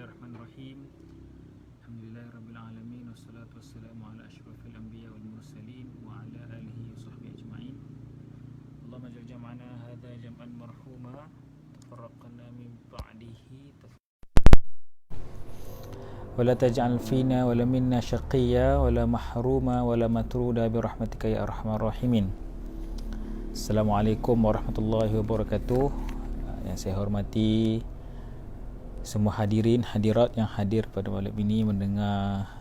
Bismillahirrahmanirrahim. Alhamdulillahirabbil alamin wassalatu wassalamu ala asyrafil anbiya wal mursalin wa ala alihi washabbihi ajma'in. Allahumma ja'al jam'ana hadza jam'an marhuma tafarraqna min ba'dihi wa la taj'al fina wa la minna shaqiyya wa la mahruma wa la matruda bi rahmatika ya arhamar rahimin. Assalamualaikum warahmatullahi wabarakatuh. Yang saya hormati semua hadirin hadirat yang hadir pada malam ini mendengar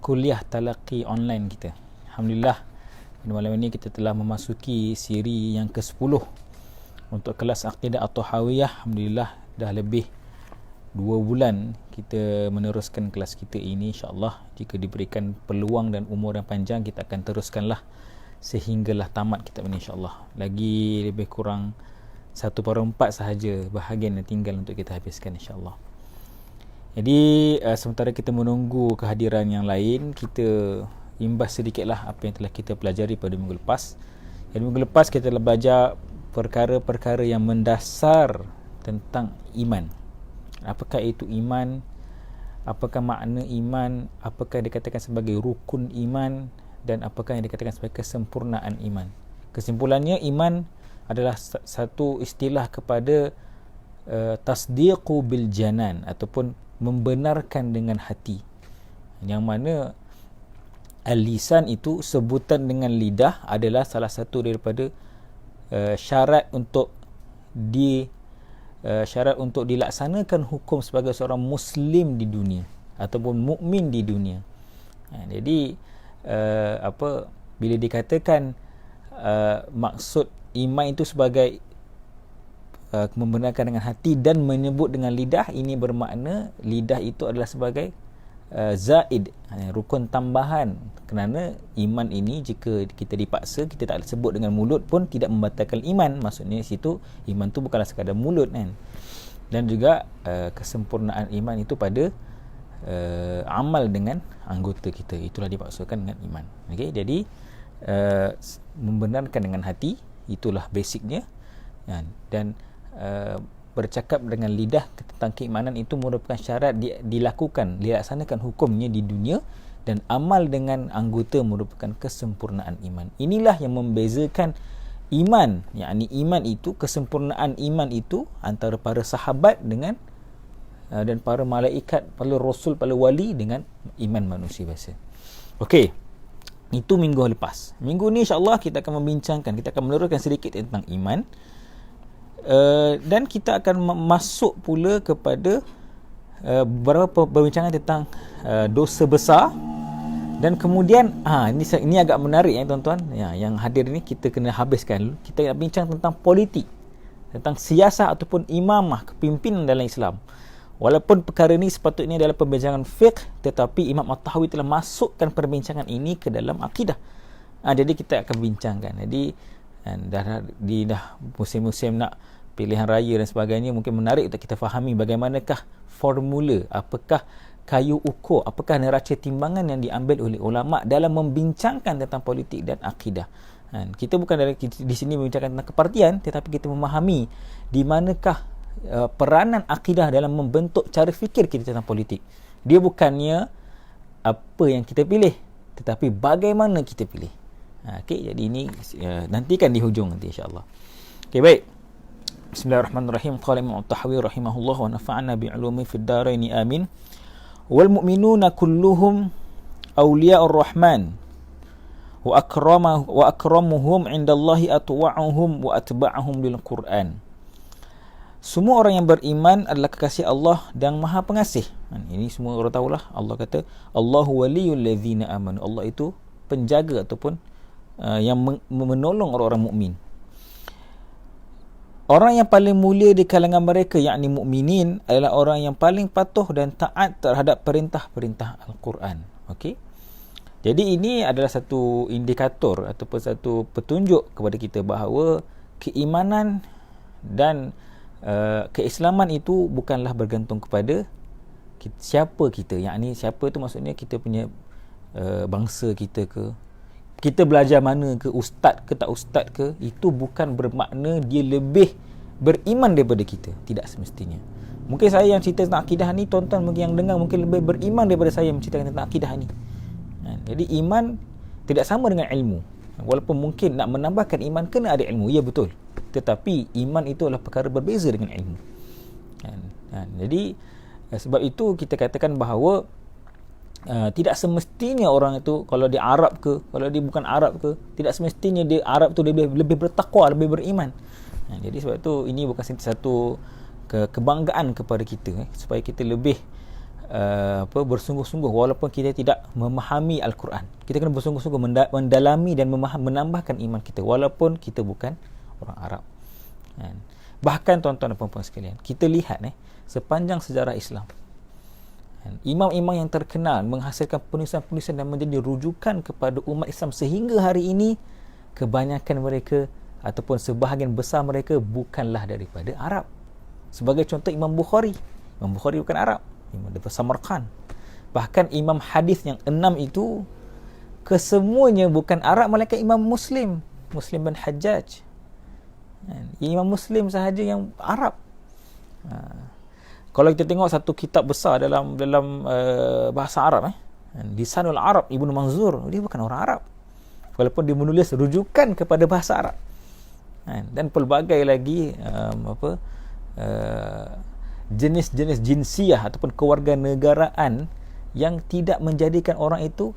kuliah talaqi online kita. Alhamdulillah, pada malam ini kita telah memasuki siri yang ke-10 untuk kelas Aqidah At-Tahawiyah. Alhamdulillah, dah lebih 2 bulan kita meneruskan kelas kita ini. InsyaAllah jika diberikan peluang dan umur yang panjang, kita akan teruskanlah sehinggalah tamat kitab ini insyaAllah. Lagi lebih kurang 1/4 sahaja bahagian yang tinggal untuk kita habiskan insyaAllah. Jadi sementara kita menunggu kehadiran yang lain, kita imbas sedikitlah apa yang telah kita pelajari pada minggu lepas. Jadi minggu lepas kita telah belajar perkara-perkara yang mendasar tentang iman. Apakah itu iman? Apakah makna iman? Apakah dikatakan sebagai rukun iman? Dan apakah yang dikatakan sebagai kesempurnaan iman? Kesimpulannya, iman adalah satu istilah kepada tasdiqu bil janan, ataupun membenarkan dengan hati, yang mana al-lisan itu sebutan dengan lidah adalah salah satu daripada syarat untuk dilaksanakan hukum sebagai seorang muslim di dunia ataupun mukmin di dunia. Jadi bila dikatakan maksud iman itu sebagai membenarkan dengan hati dan menyebut dengan lidah, ini bermakna lidah itu adalah sebagai zaid, rukun tambahan. Kerana iman ini jika kita dipaksa, kita tak sebut dengan mulut pun tidak membatalkan iman. Maksudnya situ iman tu bukanlah sekadar mulut kan. Dan juga kesempurnaan iman itu pada amal dengan anggota kita, itulah dipaksakan dengan iman. Okey, jadi membenarkan dengan hati, itulah basicnya, dan bercakap dengan lidah tentang keimanan itu merupakan syarat dilakukan, dilaksanakan hukumnya di dunia, dan amal dengan anggota merupakan kesempurnaan iman. Inilah yang membezakan iman, yakni iman itu, kesempurnaan iman itu antara para sahabat dengan dan para malaikat, para rasul, para wali dengan iman manusia biasa. Okey, itu minggu lepas. Minggu ni insyaAllah kita akan membincangkan, kita akan meneruskan sedikit tentang iman, dan kita akan masuk pula kepada beberapa perbincangan tentang dosa besar. Dan kemudian ini agak menarik tuan-tuan yang hadir ni, kita kena habiskan. Kita nak bincang tentang politik, tentang siasah ataupun imamah, kepimpinan dalam Islam. Walaupun perkara ini sepatutnya adalah perbincangan fiqh, tetapi Imam At-Tahawi telah masukkan perbincangan ini ke dalam akidah. Jadi kita akan bincangkan. Jadi dah musim-musim nak pilihan raya dan sebagainya, mungkin menarik untuk kita fahami bagaimanakah formula, apakah kayu ukur, apakah neraca timbangan yang diambil oleh ulama dalam membincangkan tentang politik dan akidah. Kita bukan di sini membincangkan tentang kepartian, tetapi kita memahami di manakah peranan akidah dalam membentuk cara fikir kita tentang politik. Dia bukannya apa yang kita pilih, tetapi bagaimana kita pilih. Okey, jadi ini nantikan di hujung nanti insya-Allah. Okey, baik. Bismillahirrahmanirrahim. Qala Imam At-Tahawi rahimahullah wa nafa'ana bi'ulumi fid dharain amin. Wal mu'minuna kulluhum awliya'ur rahman wa akramuhum 'indallahi atwa'uhum wa atba'uhum lil Qur'an. Semua orang yang beriman adalah kekasih Allah dan Maha Pengasih. Ini semua orang tahulah. Allah kata, Allahu waliyul ladzina amanu. Allah itu penjaga ataupun yang menolong orang-orang mukmin. Orang yang paling mulia di kalangan mereka, yakni mukminin, adalah orang yang paling patuh dan taat terhadap perintah-perintah Al-Quran. Okey. Jadi ini adalah satu indikator ataupun satu petunjuk kepada kita bahawa keimanan dan keislaman itu bukanlah bergantung kepada siapa kita, yakni siapa tu maksudnya kita punya bangsa kita ke, kita belajar mana ke, ustaz ke tak ustaz ke, itu bukan bermakna dia lebih beriman daripada kita, tidak semestinya. Mungkin saya yang cerita tentang akidah ni, tuan-tuan mungkin yang dengar mungkin lebih beriman daripada saya yang menceritakan tentang akidah ni. Jadi iman tidak sama dengan ilmu. Walaupun mungkin nak menambahkan iman kena ada ilmu, ya betul. Tetapi iman itu adalah perkara berbeza dengan ilmu. Jadi sebab itu kita katakan bahawa tidak semestinya orang itu kalau dia Arab ke, kalau dia bukan Arab ke, tidak semestinya dia Arab tu dia lebih bertakwa, lebih beriman. Jadi sebab itu ini bukan satu kebanggaan kepada kita, supaya kita lebih bersungguh-sungguh walaupun kita tidak memahami Al-Quran. Kita kena bersungguh-sungguh mendalami dan menambahkan iman kita walaupun kita bukan orang Arab. Bahkan tuan-tuan dan puan-puan sekalian, kita lihat sepanjang sejarah Islam, imam-imam yang terkenal menghasilkan penulisan-penulisan dan menjadi rujukan kepada umat Islam sehingga hari ini, kebanyakan mereka ataupun sebahagian besar mereka bukanlah daripada Arab. Sebagai contoh Imam Bukhari. Imam Bukhari bukan Arab, Imam daripada Samarkand. Bahkan imam hadis yang 6 itu kesemuanya bukan Arab, melainkan Imam Muslim bin Hajjaj. Imam Muslim sahaja yang Arab. Kalau kita tengok satu kitab besar dalam bahasa Arab, Lisanul Arab Ibnu Manzur, dia bukan orang Arab, walaupun dia menulis rujukan kepada bahasa Arab. Dan pelbagai lagi jenis-jenis jinsiah ataupun kewarganegaraan yang tidak menjadikan orang itu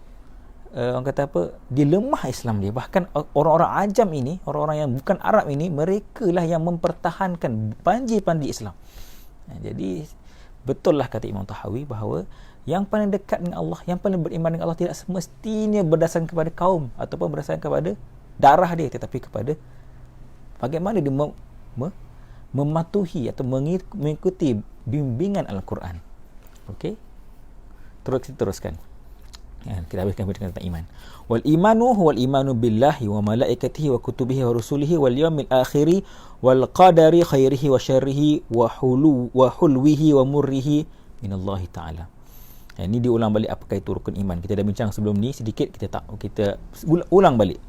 orang kata dia lemah Islam dia. Bahkan orang-orang ajam ini, orang-orang yang bukan Arab ini, mereka lah yang mempertahankan panji-panji Islam. Jadi betul lah kata Imam Tahawi bahawa yang paling dekat dengan Allah, yang paling beriman dengan Allah tidak semestinya berdasarkan kepada kaum ataupun berdasarkan kepada darah dia, tetapi kepada bagaimana dia mematuhi atau mengikuti bimbingan Al-Quran. Okey, teruskan. Kita habiskan tentang iman. Wal imanu huwal imanu billahi wa malaikatihi wa kutubihi wa rusulihi wal yawmil akhiri wal qadari khairihi wa syarrihi wa hulwihi wa murrihi minallahi ta'ala. Ini diulang balik apakah itu rukun iman. Kita dah bincang sebelum ni sedikit, kita ulang balik.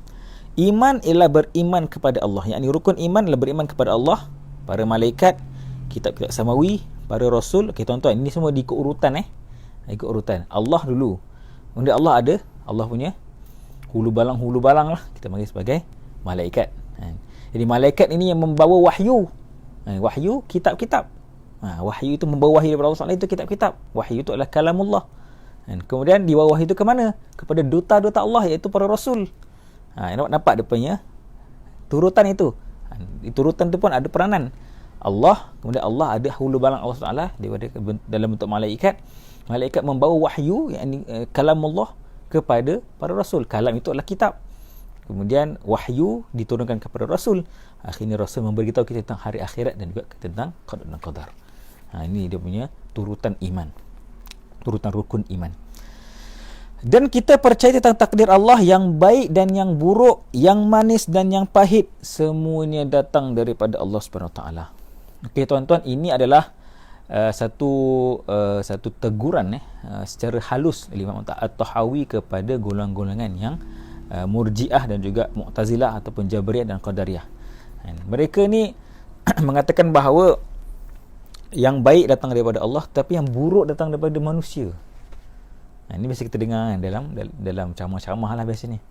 Iman ialah beriman kepada Allah. Yakni rukun iman adalah beriman kepada Allah, para malaikat, kitab-kitab samawi, para rasul. Okey tuan-tuan, ini semua diikut urutan ikut urutan. Allah dulu. Kemudian Allah ada Allah punya hulu balang lah, kita panggil sebagai malaikat. Jadi malaikat ini yang membawa wahyu. Wahyu kitab-kitab. Wahyu itu membawa wahyu daripada Allah SWT, itu kitab-kitab. Wahyu itu adalah kalamullah. Kemudian di bawah itu ke mana? Kepada duta-duta Allah, iaitu para rasul. Nampak dia punya turutan itu. Turutan itu pun ada peranan Allah. Kemudian Allah ada hulu balang Allah SWT dalam bentuk malaikat. Malaikat membawa wahyu, yakni kalamullah, kepada para rasul. Kalam itu adalah kitab. Kemudian wahyu diturunkan kepada rasul. Akhirnya rasul memberitahu kita tentang hari akhirat dan juga tentang qada dan qadar. Ini dia punya turutan iman, turutan rukun iman. Dan kita percaya tentang takdir Allah yang baik dan yang buruk, yang manis dan yang pahit, semuanya datang daripada Allah Subhanahu Wa Taala. Okey tuan-tuan, ini adalah satu teguran secara halus oleh Imam At-Tahawi kepada golongan-golongan yang Murji'ah dan juga Mu'tazilah ataupun Jabriyah dan Qadariyah. Mereka ni mengatakan bahawa yang baik datang daripada Allah, tapi yang buruk datang daripada manusia. Ini biasa kita dengar dalam ceramah-ceramah lah biasanya.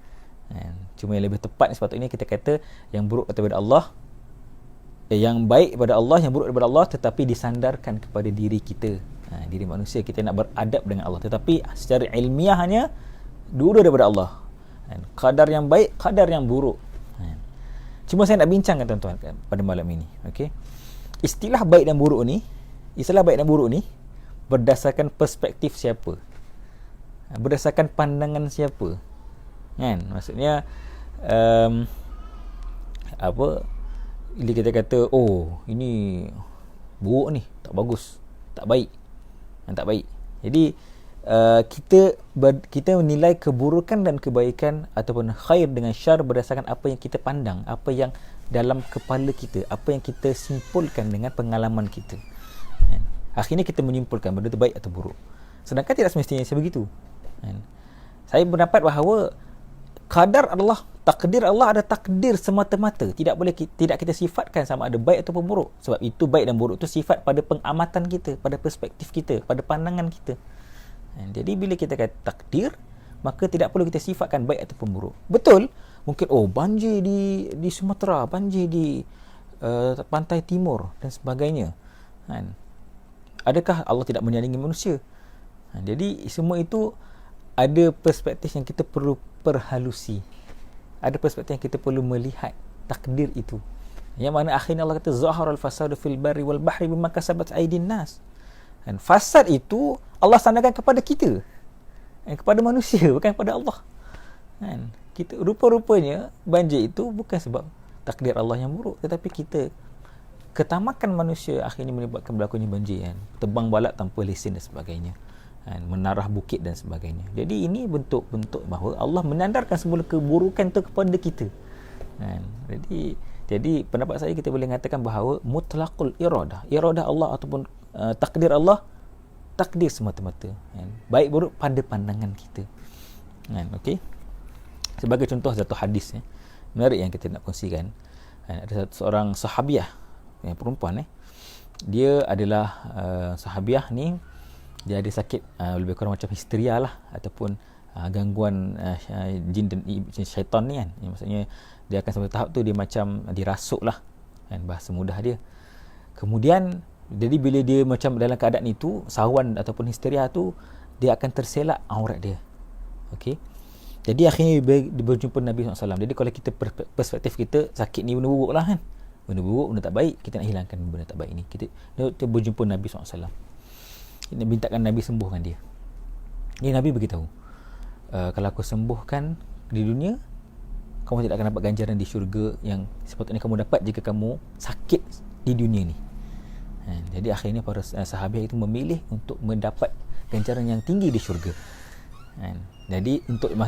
Cuma yang lebih tepat sepatutnya kita kata yang buruk daripada Allah, yang baik daripada Allah, yang buruk daripada Allah, tetapi disandarkan kepada diri kita, diri manusia. Kita nak beradab dengan Allah, tetapi secara ilmiahnya dua daripada Allah. Qadar yang baik, qadar yang buruk. Cuma saya nak bincangkan tuan-tuan pada malam ini. Okey, istilah baik dan buruk ni berdasarkan perspektif siapa, berdasarkan pandangan siapa, kan? Maksudnya bila kita kata ini buruk ni, tak bagus, tak baik. Jadi kita menilai keburukan dan kebaikan ataupun khair dengan syar berdasarkan apa yang kita pandang, apa yang dalam kepala kita, apa yang kita simpulkan dengan pengalaman kita. Akhirnya kita menyimpulkan benda itu baik atau buruk. Sedangkan tidak semestinya sebegitu. Saya berpendapat bahawa qadar adalah takdir Allah ada takdir semata-mata. Tidak kita sifatkan sama ada baik ataupun buruk. Sebab itu baik dan buruk itu sifat pada pengamatan kita, pada perspektif kita, pada pandangan kita. Jadi bila kita kata takdir, maka tidak perlu kita sifatkan baik ataupun buruk. Betul, mungkin banjir di Sumatera, banjir di pantai timur dan sebagainya. Adakah Allah tidak menyayangi manusia? Jadi semua itu ada perspektif yang kita perlu perhalusi. Ada perspektif yang kita perlu melihat takdir itu. Yang mana akhirnya Allah kata zaharal fasadu fil barri wal bahri bima kasabat aydin nas. Dan fasad itu Allah sandarkan kepada kita. Kepada manusia, bukan kepada Allah. Kita rupa-rupanya banjir itu bukan sebab takdir Allah yang buruk, tetapi ketamakan manusia akhirnya menyebabkan berlakunya banjir. Tebang balak tanpa lesen dan sebagainya. Menarah bukit dan sebagainya. Jadi ini bentuk-bentuk bahawa Allah menandarkan semula keburukan itu kepada kita. Jadi pendapat saya kita boleh mengatakan bahawa mutlaqul iradah Allah ataupun takdir Allah, takdir semata-mata. Baik buruk pada pandangan kita. Okey. Sebagai contoh satu hadis menarik yang kita nak kongsikan. Ada seorang sahabiah yang perempuan dia adalah sahabiah ni, dia ada sakit lebih kurang macam histeria lah, ataupun gangguan jin dan syaitan ni maksudnya dia akan sampai tahap tu dia macam dirasuk lah, bahasa mudah dia. Kemudian jadi bila dia macam dalam keadaan itu, sawan ataupun histeria tu, dia akan terselak aurat dia. Okey. Jadi akhirnya dia berjumpa Nabi SAW. Jadi kalau kita perspektif kita, sakit ni benda buruk lah benda buruk, benda tak baik, kita nak hilangkan benda tak baik ni. Kita berjumpa Nabi SAW. Dia mintakan Nabi sembuhkan dia. Ni Nabi beritahu, kalau aku sembuhkan di dunia, kamu tidak akan dapat ganjaran di syurga yang sepatutnya kamu dapat jika kamu sakit di dunia ni. Jadi akhirnya para sahabat itu memilih untuk mendapat ganjaran yang tinggi di syurga. Jadi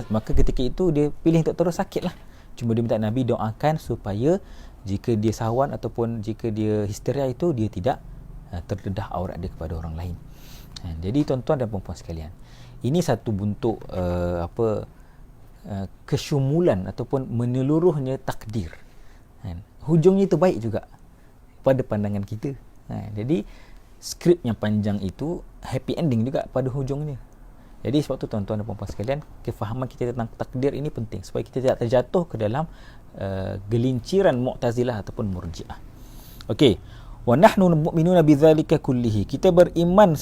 maka ketika itu dia pilih untuk terus sakit lah. Cuma dia minta Nabi doakan supaya jika dia sawan ataupun jika dia histeria itu, dia tidak terdedah aurat dia kepada orang lain. Jadi tuan-tuan dan puan-puan sekalian, ini satu bentuk kesyumulan ataupun menyeluruhnya takdir. Hujungnya itu baik juga pada pandangan kita. Jadi skrip yang panjang itu happy ending juga pada hujungnya. Jadi sebab tu tuan-tuan dan puan-puan sekalian, kefahaman kita tentang takdir ini penting supaya kita tidak terjatuh ke dalam gelinciran Mu'tazilah ataupun Murji'ah. Okey, wa nahnu mu'minuna bidzalika kullihi. Kita beriman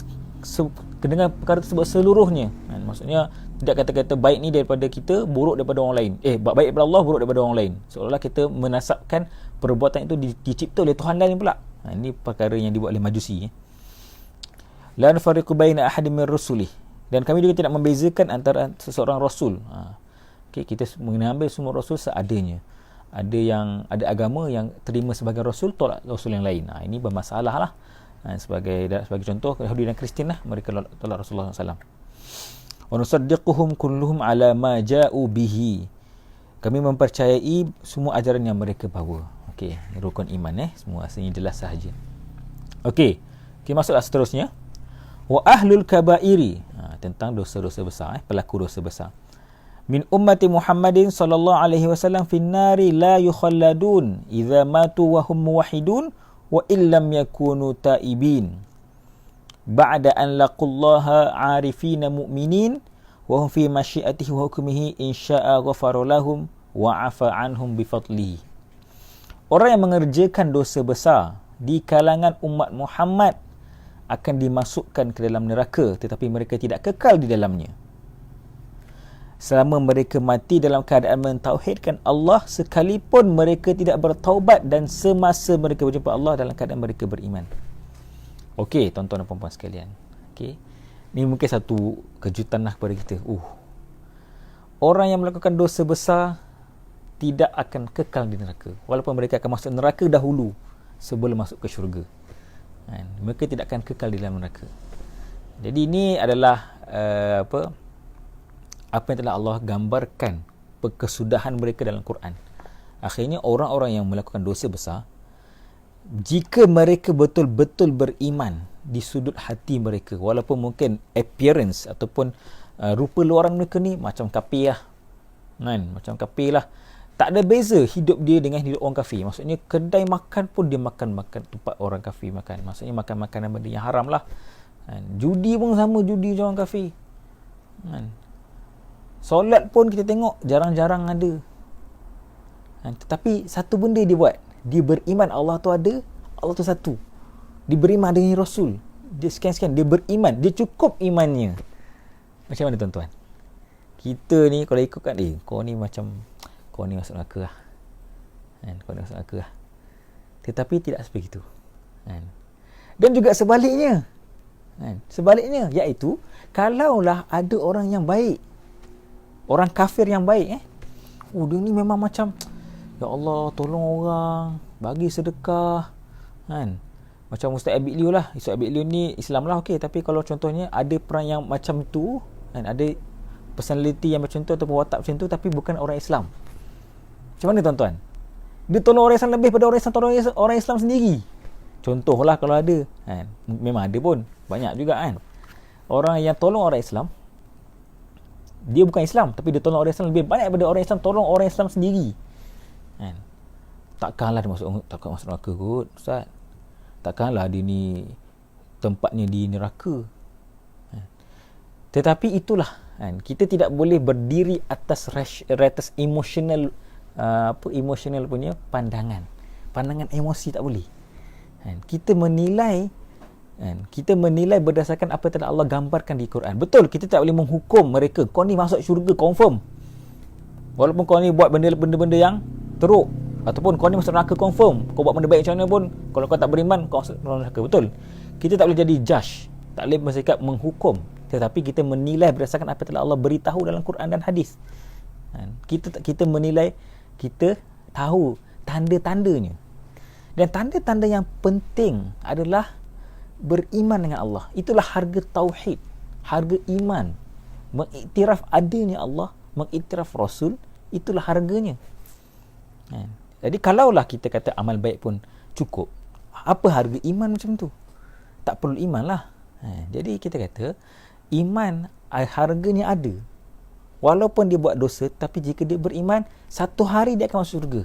dengan perkara tersebut seluruhnya. Maksudnya tidak kata-kata baik ni daripada kita, buruk daripada orang lain. Baik daripada Allah, buruk daripada orang lain. Seolah-olah kita menasabkan perbuatan itu dicipta oleh Tuhan lain pula. Ini perkara yang dibuat oleh Majusi. La nufariqu baina ahadin min rusulih. Dan kami juga tidak membezakan antara seseorang rasul. Okay, kita mengambil semua rasul seadanya. Ada agama yang terima sebagai rasul, tolak rasul yang lain. Ini bermasalah lah. Sebagai contoh, Yahudi dan Kristian lah, mereka tolak Rasulullah SAW. Wa nusaddiquhum kulluhum ala ma ja'u bihi. Kami mempercayai semua ajaran yang mereka bawa. Okey, rukun iman semua asalnya jelas sahaja. Okey, masuklah seterusnya. Wa ahlul kabairi, tentang dosa-dosa besar, pelaku dosa besar. Min ummati Muhammadin sallallahu alaihi wasallam fin nari la yukhalladun idza matu wa hum muwahhidun wa illam yakunu taibin ba'da an laqullaha 'arifina mu'minin wa hum fi masyiatihi wa hukmihi in syaa'a ghafara lahum wa 'afa 'anhum bi fadlihi. Orang yang mengerjakan dosa besar di kalangan umat Muhammad akan dimasukkan ke dalam neraka, tetapi mereka tidak kekal di dalamnya selama mereka mati dalam keadaan mentauhidkan Allah, sekalipun mereka tidak bertaubat dan semasa mereka berjumpa Allah dalam keadaan mereka beriman. Okey, tuan-tuan dan puan-puan sekalian. Okey. Ini mungkin satu kejutan lah kepada kita. Orang yang melakukan dosa besar tidak akan kekal di neraka, walaupun mereka akan masuk neraka dahulu sebelum masuk ke syurga. Mereka tidak akan kekal di dalam neraka. Jadi ini adalah apa yang telah Allah gambarkan kesudahan mereka dalam Quran. Akhirnya orang-orang yang melakukan dosa besar, jika mereka betul-betul beriman di sudut hati mereka, walaupun mungkin appearance ataupun rupa luaran mereka ni macam kafir lah, macam kafir lah, Tak ada beza hidup dia dengan hidup orang kafir. Maksudnya kedai makan pun dia makan tempat orang kafir makan. Maksudnya makan makanan benda yang haram lah. Judi pun sama judi macam orang kafir. Solat pun kita tengok jarang-jarang ada. Tetapi satu benda dia buat. Dia beriman Allah tu ada, Allah tu satu. Dia beriman dengan Rasul. Dia sekian-sekian, dia beriman, dia cukup imannya. Macam mana tuan-tuan? Kita ni kalau ikutkan, kau ni masuk neraka lah. Kau ni masuk neraka lah. Tetapi tidak seperti itu. Dan juga sebaliknya. Sebaliknya, iaitu kalaulah ada orang yang baik, orang kafir yang baik, dia ni memang macam, ya Allah, tolong orang, bagi sedekah, macam Ustaz Abid Liu lah. Ustaz Abid Liu ni Islam lah, okey. Tapi kalau contohnya ada peran yang macam tu, ada personality yang macam tu ataupun watak macam tu, tapi bukan orang Islam. Macam mana tuan-tuan? Dia tolong orang Islam lebih pada orang Islam tolong orang Islam sendiri. Contohlah kalau ada. Memang ada pun. Banyak juga kan. Orang yang tolong orang Islam, dia bukan Islam, tapi dia tolong orang Islam lebih banyak daripada orang Islam tolong orang Islam sendiri. Takkanlah dia masuk neraka kot, Ustaz. Takkanlah dia ni tempatnya di neraka. Tetapi itulah, kita tidak boleh berdiri atas emotional emotional punya pandangan emosi, tak boleh. Kita menilai berdasarkan apa yang Allah gambarkan di Quran. Betul, kita tak boleh menghukum mereka, kau ni masuk syurga confirm, walaupun kau ni buat benda-benda yang teruk, ataupun kau ni masuk neraka confirm, kau buat benda baik macam mana pun, kalau kau tak beriman kau masuk neraka. Betul, kita tak boleh jadi judge, tak boleh bersikap menghukum, tetapi kita menilai berdasarkan apa yang Allah beritahu dalam Quran dan hadis. Kita menilai, kita tahu tanda-tandanya. Dan tanda-tanda yang penting adalah beriman dengan Allah. Itulah harga tauhid, harga iman, mengiktiraf adanya Allah, mengiktiraf Rasul, itulah harganya. Jadi kalaulah kita kata amal baik pun cukup, apa harga iman macam tu? Tak perlu iman lah. Jadi kita kata iman harganya ada. Walaupun dia buat dosa, tapi jika dia beriman, satu hari dia akan masuk syurga.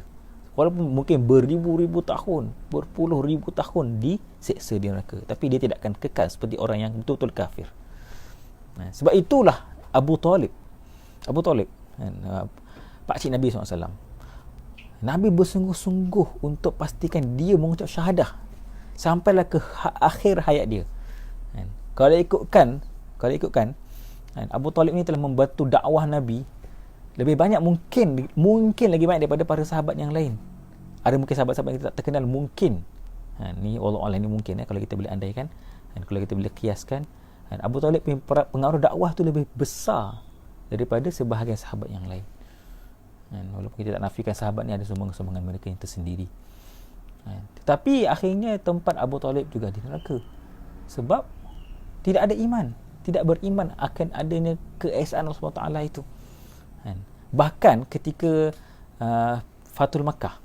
Walaupun mungkin beribu-ribu tahun, berpuluh-ribu tahun diseksa di neraka, tapi dia tidak akan kekal seperti orang yang betul-betul kafir. Sebab itulah Abu Talib, pakcik Nabi SAW, Nabi bersungguh-sungguh untuk pastikan dia mengucap syahadah sampailah ke akhir hayat dia. Kalau ikutkan Abu Talib ni telah membantu dakwah Nabi lebih banyak, mungkin lagi banyak daripada para sahabat yang lain. Ada mungkin sahabat-sahabat yang kita tak terkenal, mungkin. Ni Allah ni mungkin kalau kita boleh andaikan, kalau kita boleh kiaskan, Abu Talib pengaruh dakwah tu lebih besar daripada sebahagian sahabat yang lain. Walaupun kita tak nafikan sahabat ni ada sumbangan-sumbangan mereka yang tersendiri. Tetapi akhirnya tempat Abu Talib juga di neraka. Sebab tidak ada iman, tidak beriman akan adanya keesaan Allah SWT itu. Bahkan ketika Fathul Makkah,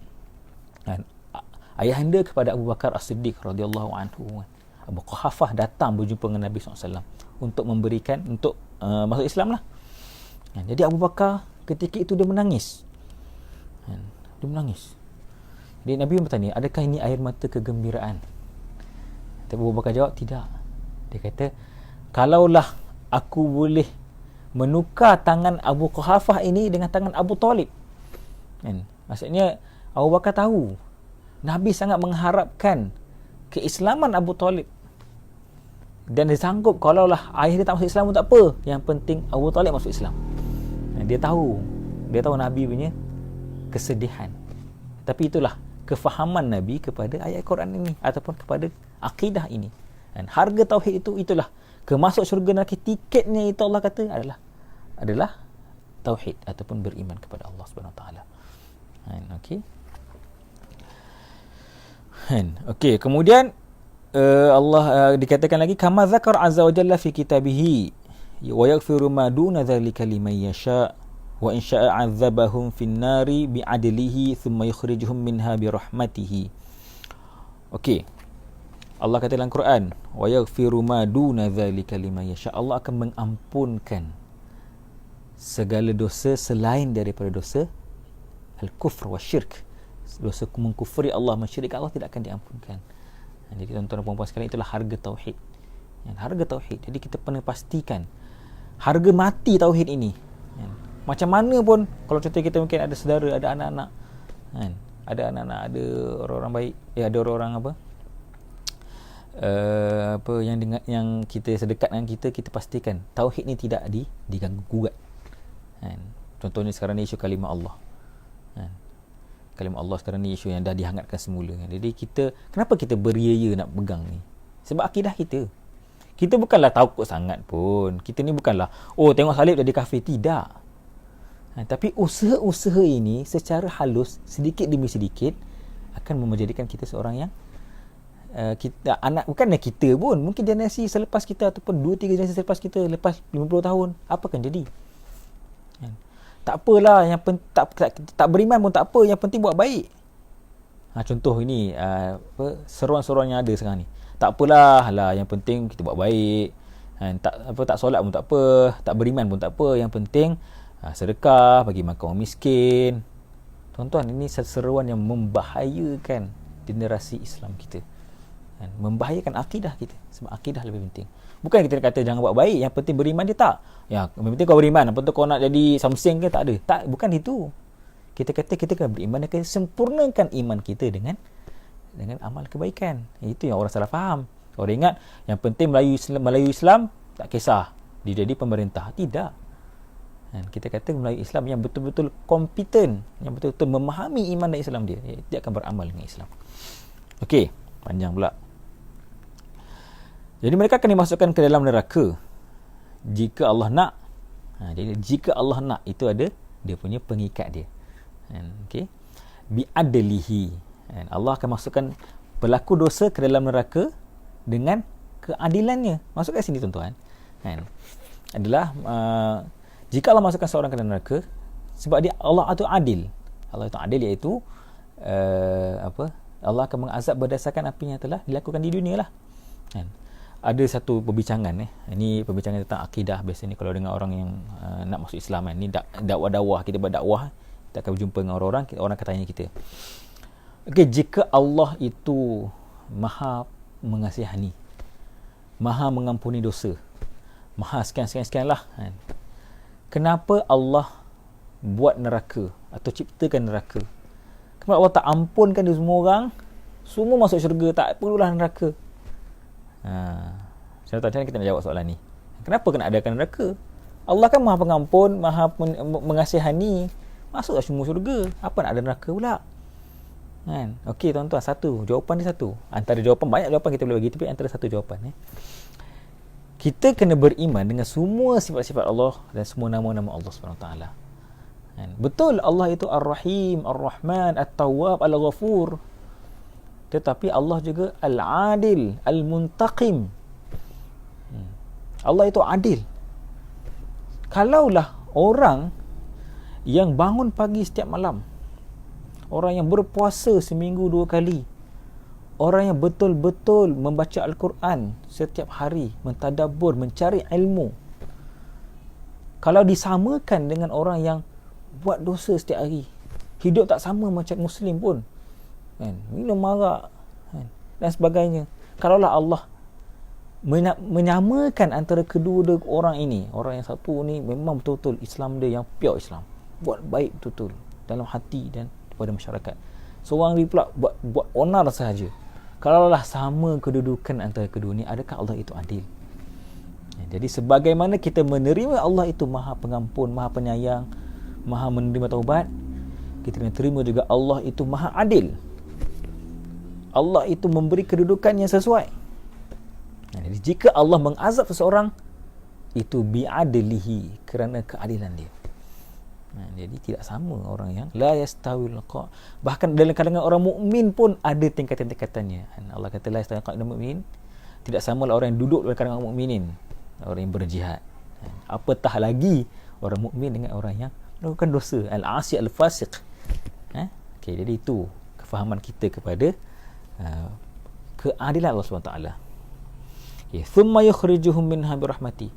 ayahanda kepada Abu Bakar As-Siddiq radhiyallahu anhu, Abu Quhafah datang berjumpa dengan Nabi SAW untuk memberikan, untuk masuk Islam lah. Jadi Abu Bakar ketika itu dia menangis. Jadi Nabi bertanya, adakah ini air mata kegembiraan? Tapi Abu Bakar jawab, tidak. Dia kata, kalaulah aku boleh menukar tangan Abu Quhafah ini dengan tangan Abu Talib. Maksudnya Abu Bakar tahu Nabi sangat mengharapkan keislaman Abu Talib, dan dia sanggup kalaulah ayah dia tak masuk Islam pun tak apa, yang penting Abu Talib masuk Islam. Dia tahu Nabi punya kesedihan. Tapi itulah kefahaman Nabi kepada ayat Quran ini ataupun kepada akidah ini. Dan harga tauhid itulah kemasuk syurga nanti, tiketnya itu Allah kata adalah tauhid ataupun beriman kepada Allah Subhanahu Wa Taala. Okey, kemudian Allah dikatakan lagi, kama zakar azza wa jalla fi kitabih wa yaghfiru ma duna dzalika liman yasha wa in syaa'a 'adzabahum fin nari bi'adlihi thumma yukhrijuhum minha bi rahmatihi. Okey, Allah kata dalam Quran, wa yaghfiru ma duna dzalika liman yasha, Allah akan mengampunkan segala dosa selain daripada dosa al-kufr wa syirk. Dosa mengkufuri Allah, mensyirikkan Allah tidak akan diampunkan. Jadi tuan-tuan dan puan-puan sekalian, itulah harga tauhid. Harga tauhid. Jadi kita kena pastikan harga mati tauhid ini. Macam mana pun, kalau contoh kita mungkin ada saudara, ada anak-anak, ada anak-anak, ada orang-orang baik, ada orang-orang yang kita sedekat dengan kita pastikan tauhid ni tidak diganggu gugat. Contohnya sekarang ni isu kalimah Allah. Kalimah Allah sekarang ni isu yang dah dihangatkan semula. Jadi kenapa kita beria-ia nak pegang ni? Sebab akidah kita. Kita bukanlah takut sangat pun. Kita ni bukanlah tengok salib jadi kafir, tidak. Tapi usaha-usaha ini secara halus, sedikit demi sedikit, akan menjadikan kita seorang yang kita anak, bukanlah kita pun, mungkin generasi selepas kita ataupun 2-3 generasi selepas kita, lepas 50 tahun, apa akan jadi? Tak apalah, yang tak beriman pun tak apa, yang penting buat baik. Contoh ini seruan-seruan yang ada sekarang ni. Tak apalah, yang penting kita buat baik. Tak solat pun tak apa, tak beriman pun tak apa, yang penting sedekah, bagi makan orang miskin. Tuan-tuan, ini seruan yang membahayakan generasi Islam kita. Membahayakan akidah kita. Sebab akidah lebih penting. Bukan kita kata jangan buat baik, yang penting beriman dia, tak. Yang penting kau beriman, apa tu kau nak jadi samseng ke, tak ada. Tak, bukan itu. Kita kata kita kena beriman, kita sempurnakan iman kita dengan amal kebaikan. Itu yang orang salah faham. Orang ingat yang penting Melayu Islam tak kisah dia jadi pemerintah. Tidak. Kita kata Melayu Islam yang betul-betul kompeten, yang betul-betul memahami iman dan Islam dia akan beramal dengan Islam. Okey, panjang pula. Jadi mereka akan dimasukkan ke dalam neraka jika Allah nak. Jadi jika Allah nak, itu ada dia punya pengikat dia. Okey. Bi'adlihi. Allah akan masukkan pelaku dosa ke dalam neraka dengan keadilannya. Masuk kat sini tuan-tuan. Adalah jika Allah masukkan seorang ke dalam neraka, sebab Allah itu adil. Allah itu adil, iaitu Allah akan mengazab berdasarkan apa yang telah dilakukan di dunia lah. Ada satu perbincangan ini perbincangan tentang akidah. Biasanya kalau dengan orang yang nak masuk Islam ni dakwah-dakwah, kita berdakwah, kita akan berjumpa dengan orang akan tanya kita, okey, jika Allah itu maha mengasihani, maha mengampuni dosa, maha sekian lah, kenapa Allah buat neraka atau ciptakan neraka? Kenapa Allah tak ampunkan dia semua orang, semua masuk syurga, tak perlulah neraka? Macam mana kita nak jawab soalan ni? Kenapa kena adakan neraka? Allah kan maha pengampun, maha mengasihani, masuklah semua syurga, apa nak ada neraka pula? Okey tuan-tuan, jawapan dia satu. Antara jawapan, banyak jawapan kita boleh bagi, tapi antara satu jawapan kita kena beriman dengan semua sifat-sifat Allah dan semua nama-nama Allah SWT. Betul Allah itu Ar-Rahim, Ar-Rahman, At-Tawwab, Al-Ghafur. Tetapi Allah juga Al-Adil, Al-Muntaqim. Allah itu adil. Kalaulah orang yang bangun pagi setiap malam, orang yang berpuasa seminggu 2 kali, orang yang betul-betul membaca Al-Quran setiap hari, mentadabbur, mencari ilmu, kalau disamakan dengan orang yang buat dosa setiap hari, hidup tak sama macam Muslim pun, minum arak dan sebagainya, kalaulah Allah menyamakan antara kedua orang ini, orang yang satu ni memang betul-betul Islam dia yang pure Islam, buat baik betul-betul dalam hati dan kepada masyarakat, seorang ni pula buat onar sahaja, kalaulah sama kedudukan antara kedua ni, adakah Allah itu adil? Jadi sebagaimana kita menerima Allah itu maha pengampun, maha penyayang, maha menerima taubat, kita kena terima juga Allah itu maha adil. Allah itu memberi kedudukan yang sesuai. Jadi jika Allah mengazab seseorang, itu bi'adlihi, kerana keadilan dia. Jadi tidak sama orang yang la yastawil qa. Bahkan dalam kalangan orang mukmin pun ada tingkatan-tingkatannya. Allah kata la yastawil qa mukmin, tidak samalah orang yang duduk dalam kalangan orang mukminin, orang yang berjihad. Apatah lagi orang mukmin dengan orang yang melakukan dosa, al-asi al-fasiq. Okey, jadi itu kefahaman kita kepada keadilan Allah SWT. Thumma yukhrijuhum minha birahmatihi.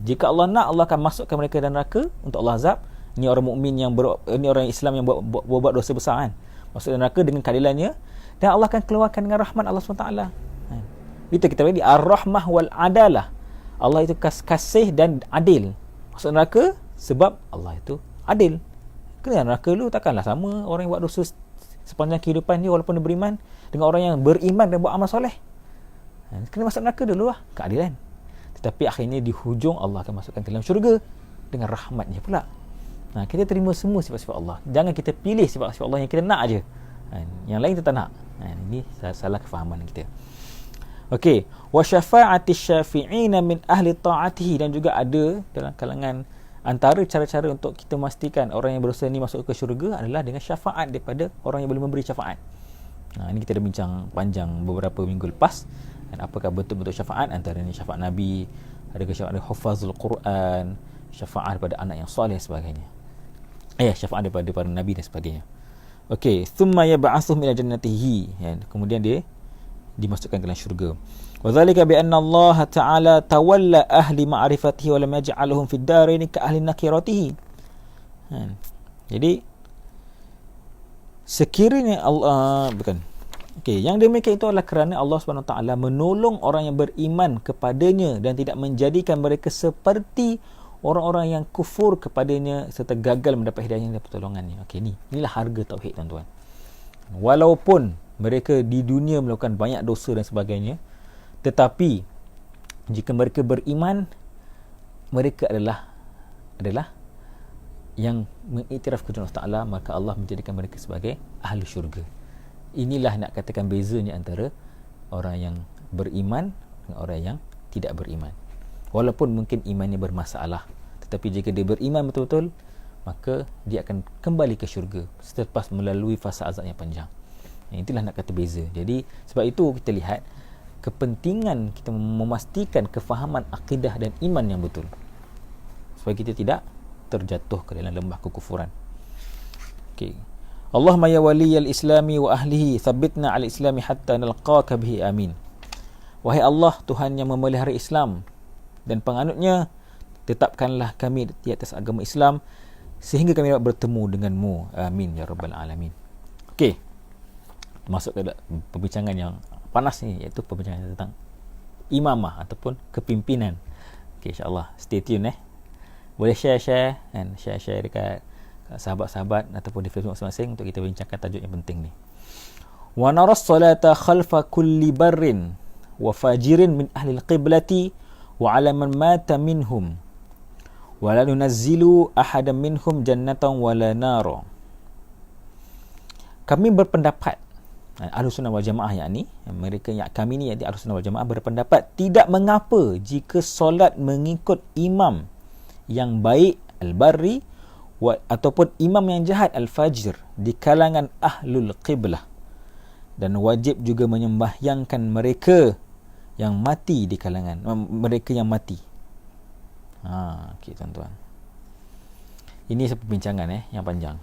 Jika Allah nak, Allah akan masukkan mereka dalam neraka untuk Allah azab, Ini orang mukmin ini orang Islam yang buat dosa besar kan. Masuk neraka dengan keadilannya, dan Allah akan keluarkan dengan rahmat Allah SWT. Itu kita bagi ar-rahmah wal adalah. Allah itu kasih dan adil. Masuk neraka sebab Allah itu adil. Kena neraka dulu, takkanlah sama orang yang buat dosa sepanjang kehidupan dia walaupun dia beriman dengan orang yang beriman dan buat amal soleh. Kena masuk neraka dulu lah, keadilan. Tetapi akhirnya di hujung Allah akan masukkan ke dalam syurga dengan rahmatnya pula. Kita terima semua sifat-sifat Allah. Jangan kita pilih sifat-sifat Allah yang kita nak aje. Yang lain kita tak nak. Ini salah kefahaman kita. Okey, wa syafa'ati syafi'ina min ahli ta'atihi, dan juga ada dalam kalangan antara cara-cara untuk kita memastikan orang yang berdosa ni masuk ke syurga adalah dengan syafaat daripada orang yang boleh memberi syafaat. Ini kita dah bincang panjang beberapa minggu lepas. Dan apakah bentuk-bentuk syafaat? Antaranya syafaat Nabi, ada syafaat dari hufazul Quran, syafaat daripada anak yang soleh dan sebagainya. Syafaat daripada para Nabi dan sebagainya. Okey, thumma yab'atsuhum ila jannatihi. Kemudian dia dimasukkan ke dalam syurga. Wa dzalika bi anna Allah Ta'ala tawalla ahli ma'rifatihi wa lam yaj'alhum fid darain ka ahli nakiratihi. Jadi sekiranya Allah yang demikian itu adalah kerana Allah SWT menolong orang yang beriman kepadanya dan tidak menjadikan mereka seperti orang-orang yang kufur kepadanya serta gagal mendapat hidayah dan pertolongannya. Inilah harga tauhid, tuan-tuan. Walaupun mereka di dunia melakukan banyak dosa dan sebagainya, tetapi jika mereka beriman, mereka adalah yang mengiktiraf kepada Allah Ta'ala, maka Allah menjadikan mereka sebagai ahli syurga. Inilah nak katakan bezanya antara orang yang beriman dengan orang yang tidak beriman. Walaupun mungkin imannya bermasalah, tetapi jika dia beriman betul-betul, maka dia akan kembali ke syurga selepas melalui fasa azab yang panjang. Itulah nak kata beza. Jadi sebab itu kita lihat kepentingan kita memastikan kefahaman akidah dan iman yang betul, supaya kita tidak terjatuh ke dalam lembah kekufuran. Allahumma ya waliyal islami wa ahlihi thabbitna al islami hatta nalqaka bihi amin. Wahai Allah, Tuhan yang memelihara Islam dan penganutnya, tetapkanlah kami di atas agama Islam sehingga kami dapat bertemu denganmu. Amin ya rabbal alamin. Masuk ke perbincangan yang panas ni, iaitu perbincangan tentang imamah ataupun kepimpinan. InsyaAllah stay tune. Boleh share dekat sahabat-sahabat ataupun di Facebook masing-masing untuk kita bincangkan tajuk yang penting ni. Wa naras salata khalfa kulli barrin wa fajirin min ahli al-qiblati wa ala man mata minhum wa la nunazzilu ahadan minhum jannatan wa la nara. Kami berpendapat, Ahlussunnah wal Jamaah mereka yang kami ni, iaitu Ahlussunnah wal Jamaah, berpendapat tidak mengapa jika solat mengikut imam yang baik al-barri ataupun imam yang jahat al-fajir di kalangan ahlul qiblah, dan wajib juga menyembahyangkan mereka yang mati di kalangan mereka yang mati. Tuan-tuan, ini perbincangan yang panjang,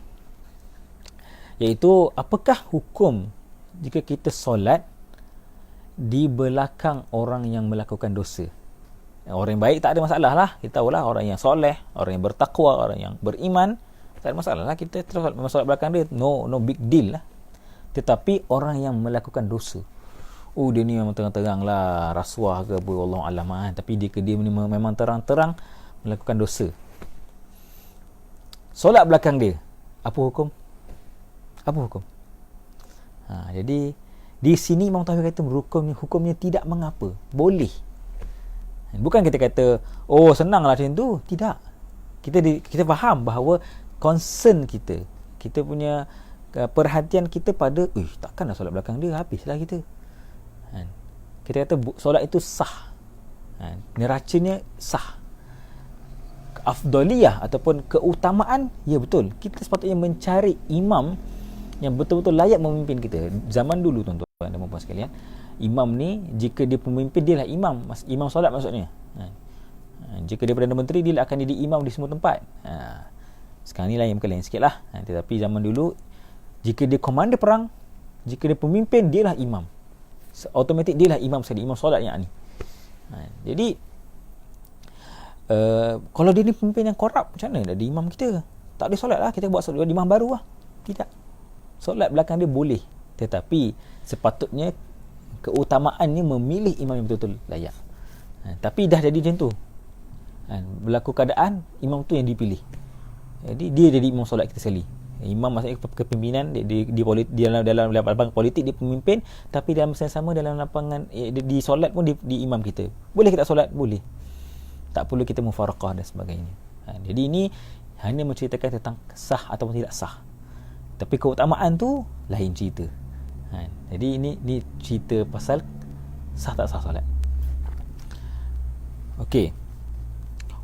iaitu apakah hukum jika kita solat di belakang orang yang melakukan dosa. Orang yang baik tak ada masalah lah. Kita tahulah orang yang soleh, orang yang bertakwa, orang yang beriman, tak ada masalah lah. Kita terus solat belakang dia, no big deal lah. Tetapi orang yang melakukan dosa, dia ni memang terang-terang lah rasuah ke apa, wallahu alam, tapi dia memang terang-terang melakukan dosa, solat belakang dia, apa hukum? Jadi di sini Imam Tahawi kata hukumnya tidak mengapa, boleh. Bukan kita kata senanglah macam tu. Tidak. Kita faham bahawa concern kita punya perhatian kita pada takkanlah solat belakang dia, habislah kita. Kita kata solat itu sah. Neracanya sah. Afdaliyah ataupun keutamaan, ya betul. Kita sepatutnya mencari imam yang betul-betul layak memimpin kita. Zaman dulu, tuan-tuan dan puan-puan sekalian, imam ni, jika dia pemimpin, dia lah imam solat maksudnya. Jika dia Perdana Menteri, dia akan jadi imam di semua tempat. Sekarang ni lain sikit lah. Tetapi zaman dulu, jika dia komander perang, jika dia pemimpin, dia lah imam. Automatik dia lah imam sekali, imam solat yang ni. Jadi kalau dia ni pemimpin yang korup, macam mana dia imam kita? tak boleh solat lah, kita buat solat imam baru lah. Tidak. Solat belakang dia boleh, tetapi sepatutnya keutamaannya memilih imam yang betul-betul layak. Tapi dah jadi macam tu, berlaku keadaan imam tu yang dipilih, jadi dia jadi imam solat kita sekali. Imam maksudnya kepimpinan di dalam lapangan politik dia pemimpin, tapi dalam masa yang sama dalam lapangan di solat pun di imam kita. Boleh kita solat? Boleh. Tak perlu kita mufaraqah dan sebagainya. Jadi ini hanya menceritakan tentang sah ataupun tidak sah, tapi keutamaan tu lain cerita. Jadi ini cerita pasal sah tak sah solat. Okey.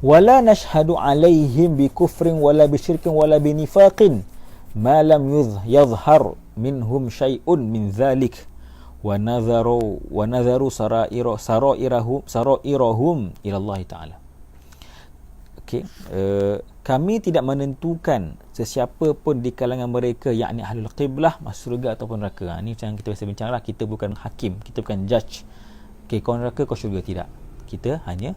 Wala nashhadu alaihim bi kufrin wala bi syirkin wala bi nifaqin ma lam yadhhar minhum syai'un min dhalik wa nadharu sarairahum ila Allah Taala. Okey, kami tidak menentukan sesiapa pun di kalangan mereka, yakni ahlul qiblah, masuk syurga ataupun neraka. Ini macam kita biasa bincang lah, kita bukan hakim, kita bukan judge. Okey, kau neraka kau syurga, tidak. Kita hanya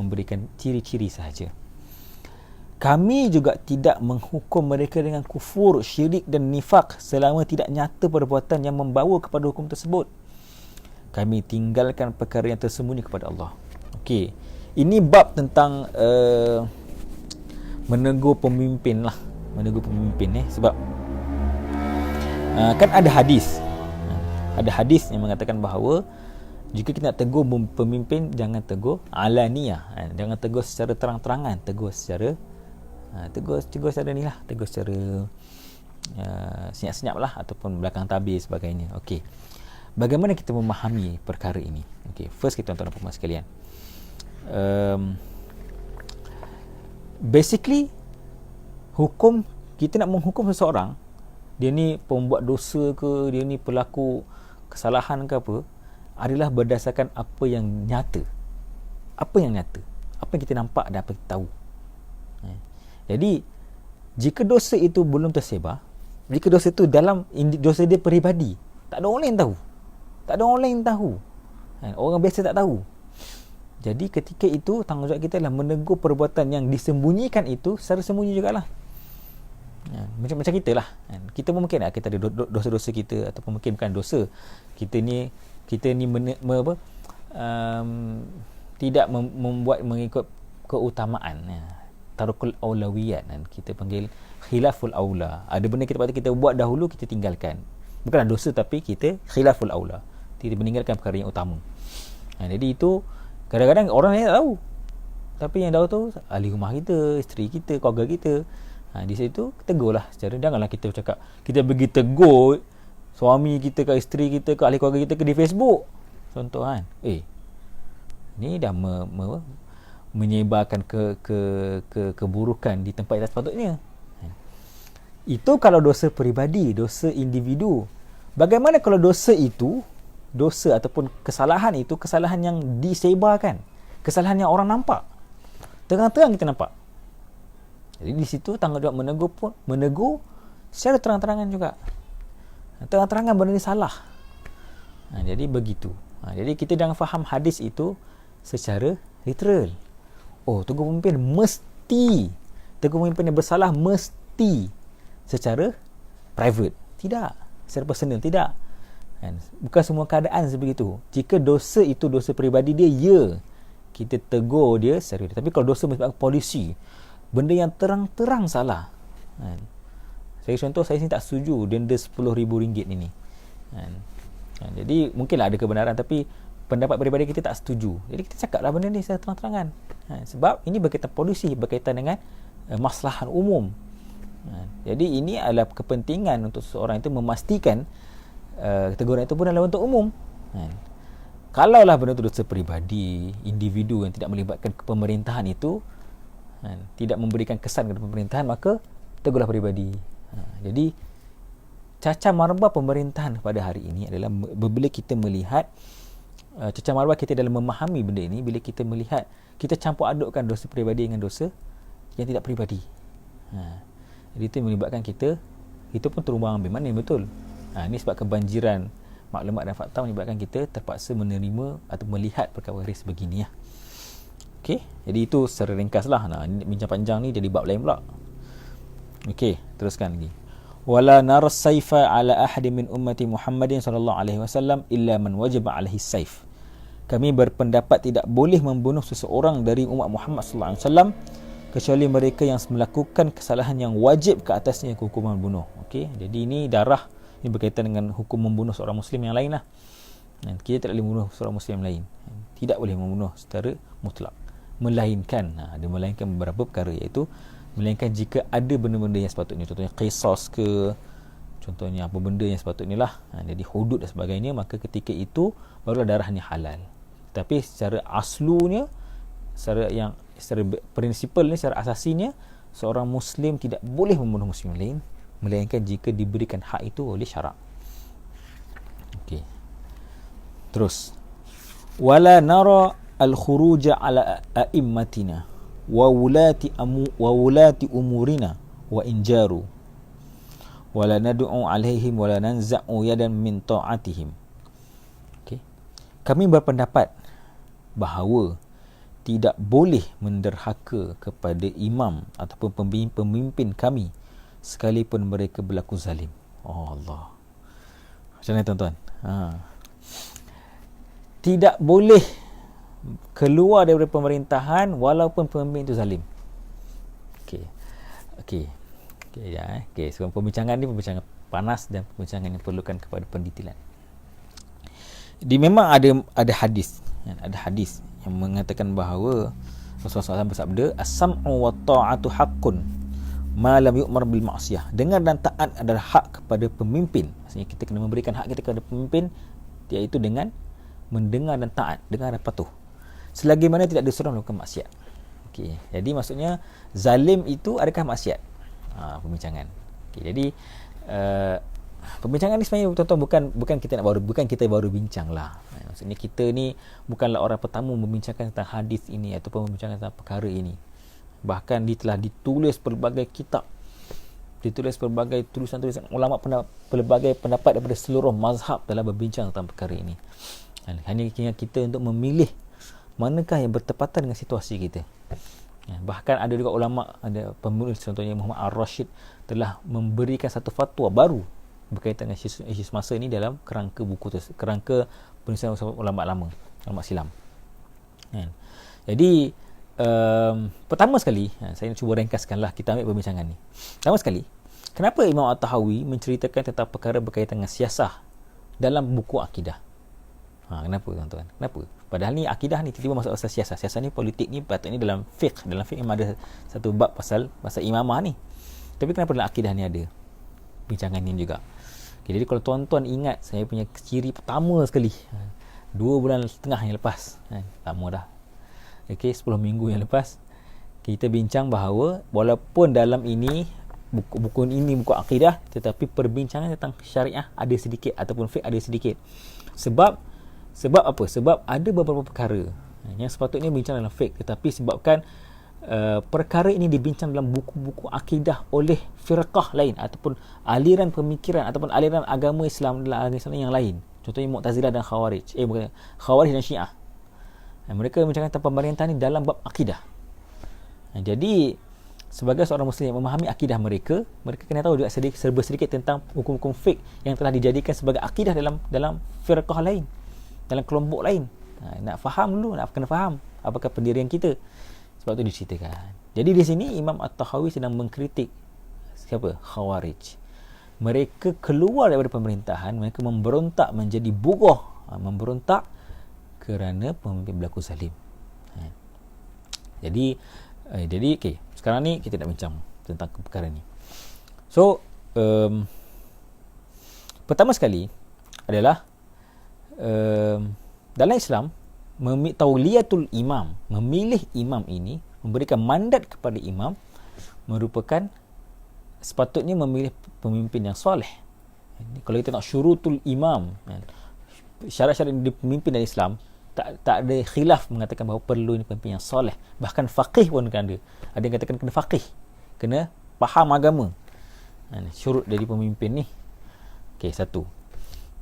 memberikan ciri-ciri sahaja. Kami juga tidak menghukum mereka dengan kufur, syirik dan nifak selama tidak nyata perbuatan yang membawa kepada hukum tersebut. Kami tinggalkan perkara yang tersembunyi kepada Allah. Okey, ini bab tentang menegur pemimpin lah. Menegur pemimpin sebab kan ada hadis. Ada hadis yang mengatakan bahawa jika kita nak tegur pemimpin, jangan tegur alaniyah, jangan tegur secara terang-terangan, tegur secara ni lah, tegur secara senyap-senyap lah, ataupun belakang tabir sebagainya. Okey, bagaimana kita memahami perkara ini? Okey, first kita tuan-tuan dan puan sekalian, basically hukum, kita nak menghukum seseorang, dia ni pembuat dosa ke, dia ni pelaku kesalahan ke apa, adalah berdasarkan apa yang nyata. Apa yang nyata, apa yang kita nampak dan apa yang kita tahu. Jadi jika dosa itu belum tersebar, jika dosa itu dalam dosa dia peribadi, tak ada orang lain tahu, tak ada orang lain tahu, orang biasa tak tahu. Jadi ketika itu tanggungjawab kita adalah menegur perbuatan yang disembunyikan itu secara sembunyi jugalah. Macam kita lah, kita pun mungkin kita ada dosa-dosa kita, ataupun mungkin bukan dosa, kita ni tidak membuat mengikut keutamaan, tarukul aulawiyat, kita panggil khilaful aula. Ada benda kita patut kita buat dahulu, kita tinggalkan. Bukanlah dosa, tapi kita khilaful aula, kita meninggalkan perkara yang utama. Jadi itu kadang-kadang orang lain tak tahu, tapi yang tahu tu ahli rumah kita, isteri kita, keluarga kita. Di situ tegurlah secara, janganlah kita cakap kita pergi tegur suami kita ke, isteri kita ke, ahli keluarga kita ke di Facebook contoh kan. Ni dah menyebarkan keburukan di tempat yang tak sepatutnya. Itu kalau dosa peribadi, dosa individu. Bagaimana kalau dosa itu, dosa ataupun kesalahan itu, kesalahan yang disebarkan, kesalahan yang orang nampak, terang-terang kita nampak. Jadi di situ tanggungjawab menegur secara terang-terangan juga. Terang-terangan benda ni salah. Jadi begitu. Jadi kita jangan faham hadis itu secara literal. Tegur pemimpin mesti, tegur pemimpin yang bersalah mesti secara private. Tidak. Secara personal, tidak. Bukan semua keadaan sebegitu. Jika dosa itu dosa peribadi dia, ya, kita tegur dia secara. Tapi kalau dosa menyebabkan polisi, benda yang terang-terang salah, saya contoh, saya sini tak setuju denda RM10,000 ini. Jadi mungkinlah ada kebenaran, tapi pendapat peribadi kita tak setuju. Jadi kita cakaplah benda ni secara terang-terangan. Sebab ini berkaitan polisi, berkaitan dengan maslahat umum. Jadi ini adalah kepentingan untuk seseorang itu memastikan teguran itu pun dalam bentuk umum. Kalaulah benda itu dosa peribadi, individu yang tidak melibatkan pemerintahan itu, tidak memberikan kesan kepada pemerintahan, maka tegurlah peribadi. Jadi cacah marwah pemerintahan pada hari ini adalah bila kita melihat cacah marwah kita dalam memahami benda ini, bila kita melihat kita campur adukkan dosa peribadi dengan dosa yang tidak peribadi. Jadi itu melibatkan kita pun terumbang ambing, mana yang betul. Ini sebab kebanjiran maklumat dan fakta menyebabkan kita terpaksa menerima atau melihat perkara sebegini. Okey, jadi itu secara ringkas lah. Bincang panjang ni jadi bab lain pula. Okey, teruskan lagi. Wala nar saifa ala ahadin min ummati Muhammadin sallallahu alaihi wasallam illa man wajaba alaihi saif. Kami berpendapat tidak boleh membunuh seseorang dari umat Muhammad sallallahu alaihi wasallam kecuali mereka yang melakukan kesalahan yang wajib ke atasnya hukuman bunuh. Okey, jadi ini darah ini berkaitan dengan hukum membunuh seorang muslim yang lain lah. Dan kita tidak boleh membunuh seorang muslim yang lain. Tidak boleh membunuh secara mutlak. Melainkan, ada melainkan beberapa perkara, iaitu melainkan jika ada benda-benda yang sepatutnya, contohnya qisas ke, contohnya apa benda yang sepatutnya lah, jadi hudud dan sebagainya, maka ketika itu barulah darahnya halal. Tapi secara aslunya, secara prinsipalnya, secara asasinya, seorang muslim tidak boleh membunuh muslim lain melainkan jika diberikan hak itu oleh syarak. Okey. Terus, wala nara al-khuruja ala a'immatina wa wulati umurina wa injaru wala nad'u alaihim wala nanza'u yadan min ta'atihim. Okey. Kami berpendapat bahawa tidak boleh menderhaka kepada imam ataupun pemimpin kami sekalipun mereka berlaku zalim. Oh Allah. Macam mana tuan-tuan? Tidak boleh keluar daripada pemerintahan walaupun pemimpin itu zalim. Okey, sebab pembincangan ni pembincangan panas dan pembincangan yang perlukan kepada pendetilan. Memang ada hadis yang mengatakan bahawa Rasulullah SAW bersabda, as-sam'u wa ta'atu haqqun ma lam yu'mar bil ma'siyah. Dengar dan taat adalah hak kepada pemimpin. Maksudnya kita kena memberikan hak kita kepada pemimpin, iaitu dengan mendengar dan taat, dengar dan patuh, selagi mana tidak disuruh melakukan maksiat. Okey, jadi maksudnya zalim itu adakah maksiat? Pembincangan. Okey, jadi pembincangan ni sebenarnya tuan-tuan bukan kita baru bincang lah. Maksudnya kita ni bukanlah orang pertama membincangkan tentang hadis ini ataupun membincangkan tentang perkara ini. Bahkan telah ditulis pelbagai kitab, ditulis pelbagai tulisan-tulisan ulama, pelbagai pendapat daripada seluruh mazhab dalam berbincang tentang perkara ini. Hanya kita untuk memilih manakah yang bertepatan dengan situasi kita. Bahkan ada juga ulama, ada penulis contohnya Muhammad Ar-Rashid telah memberikan satu fatwa baru berkaitan dengan isu semasa ini dalam kerangka buku kerangka penulisan ulama lama, ulama silam. Jadi pertama sekali, saya cuba ringkaskanlah, kita ambil perbincangan ni. Pertama sekali, kenapa Imam At-Tahawi menceritakan tentang perkara berkaitan dengan siasah dalam buku akidah? Kenapa tuan-tuan? Kenapa? Padahal ni akidah ni tiba-tiba masuk pasal siasah. Siasah ni politik ni patutnya dalam fiqh. Dalam fiqh memang ada satu bab pasal imamah ni. Tapi kenapa dalam akidah ni ada bincangan ni juga? Okay, jadi kalau tuan-tuan ingat saya punya ciri pertama sekali 2 bulan setengah yang lepas, lama dah. Okey, 10 minggu yang lepas kita bincang bahawa walaupun dalam ini buku ini buku akidah, tetapi perbincangan tentang syariah ada sedikit ataupun fiqh ada sedikit. Sebab apa? Sebab ada beberapa perkara yang sepatutnya bincang dalam fiqh, tetapi sebabkan perkara ini dibincang dalam buku-buku akidah oleh firqah lain ataupun aliran pemikiran ataupun aliran agama Islam yang lain. Contohnya Mu'tazilah dan Khawarij. Khawarij dan Syiah. Mereka bincangkan tentang pemerintahan ini dalam bab akidah. Jadi sebagai seorang muslim yang memahami akidah mereka kena tahu juga serba sedikit tentang hukum-hukum fiqh yang telah dijadikan sebagai akidah dalam firqah lain, dalam kelompok lain. Nak faham dulu, nak kena faham apakah pendirian kita. Sebab tu diceritakan. Jadi di sini Imam At-Tahawi sedang mengkritik siapa? Khawarij. Mereka keluar daripada pemerintahan, mereka memberontak menjadi bughah, memberontak kerana pemimpin berlaku zalim. Jadi okey, sekarang ni kita nak bincang tentang perkara ni. So pertama sekali adalah dalam Islam, tauliyatul imam, memilih imam ini, memberikan mandat kepada imam, merupakan sepatutnya memilih pemimpin yang soleh. Kalau kita nak syurutul imam, syarat-syarat pemimpin dalam Islam, tak ada khilaf mengatakan bahawa perlu ini pemimpin yang soleh. Bahkan faqih pun kena ada. Ada yang katakan kena faqih, kena faham agama. Syurut dari pemimpin ni. Okey, satu.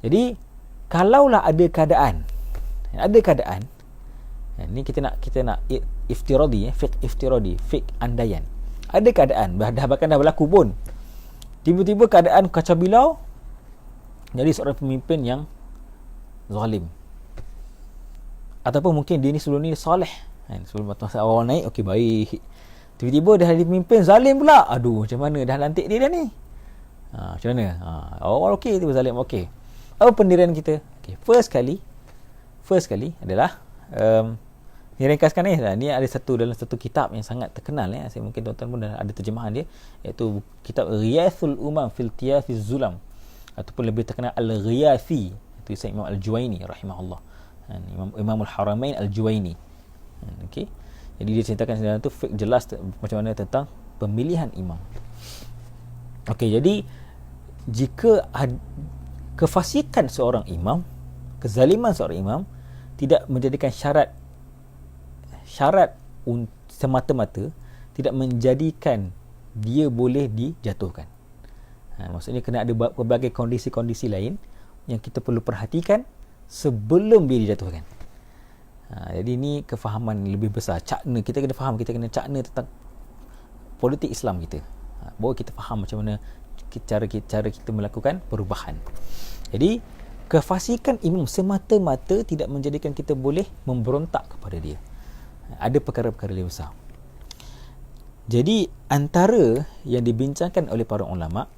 Jadi kalaulah ada keadaan, ni kita nak iftiradi, fiqh iftiradi, fiqh andaian. Ada keadaan bahkan dah berlaku pun, tiba-tiba keadaan kacau bilau, jadi seorang pemimpin yang zalim, ataupun mungkin dia ni sebelum ni soleh kan, sebelum masa awal naik okey baik, tiba-tiba dah jadi pemimpin zalim pula. Aduh, macam mana dah lantik dia dah ni, macam mana? Awal okey, tiba zalim. Okey, apa pendirian kita? Okey, first kali adalah ni ringkaskan ni ada dalam satu kitab yang sangat terkenal saya mungkin tuan-tuan pun dah ada terjemahan dia, iaitu kitab Ghiyathul Umam fil Tiyafiz Zulam, ataupun lebih terkenal Al-Ghiyathi, itu Sayyid Imam Al-Juwaini rahimahullah, Imam Al-Haramain Al-Juwaini. Okey, jadi dia ceritakan dalam tu jelas macam mana tentang pemilihan imam. Okey, jadi jika kefasikan seorang imam, kezaliman seorang imam tidak menjadikan syarat semata-mata, tidak menjadikan dia boleh dijatuhkan. Maksudnya kena ada berbagai kondisi-kondisi lain yang kita perlu perhatikan sebelum dia dijatuhkan. Jadi ini kefahaman lebih besar. Cakna kita kena faham, kita kena cakna tentang politik Islam kita. Baru kita faham macam mana cara kita melakukan perubahan. Jadi kefasikan imam semata-mata tidak menjadikan kita boleh memberontak kepada dia. Ada perkara-perkara lebih besar. Jadi antara yang dibincangkan oleh para ulama,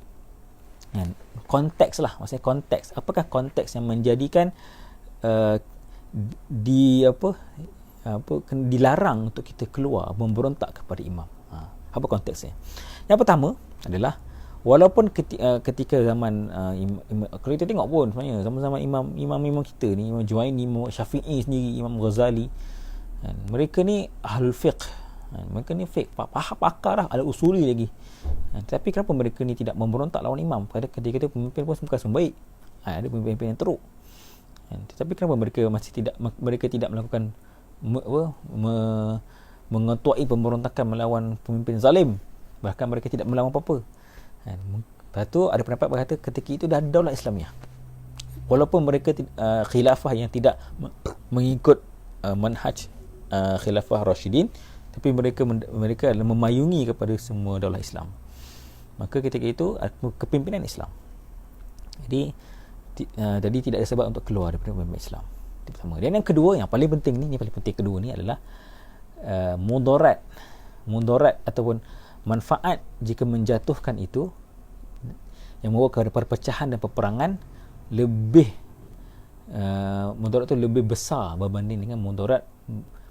konteks lah, maksudnya konteks. Apakah konteks yang menjadikan dilarang untuk kita keluar memberontak kepada imam? Apa konteksnya? Yang pertama adalah, walaupun ketika zaman kalau kita tengok pun sebenarnya zaman-zaman imam kita ni, Imam Juwaini, Imam Syafi'i sendiri, Imam Ghazali, mereka ni ahlul fiqh, mereka ni fiqh, pakar lah, ada usuli lagi. Tapi kenapa mereka ni tidak memberontak lawan imam? Pada ketika itu pemimpin pun bukan semua baik, ada pemimpin yang teruk. Tetapi kenapa mereka tidak melakukan mengetuai pemberontakan melawan pemimpin zalim? Bahkan mereka tidak melawan apa-apa. Lepas tu ada pendapat berkata ketika itu dah daulah Islamiah, walaupun mereka khilafah yang tidak mengikut manhaj khilafah Rashidin, tapi mereka memayungi kepada semua daulah Islam. Maka ketika itu kepimpinan Islam. Jadi tidak ada sebab untuk keluar daripada pemimpin Islam. Itu pertama. Dan yang kedua, yang paling penting kedua ni adalah mudarat ataupun manfaat jika menjatuhkan itu, yang membawa kepada perpecahan dan peperangan, mudarat itu lebih besar berbanding dengan mudarat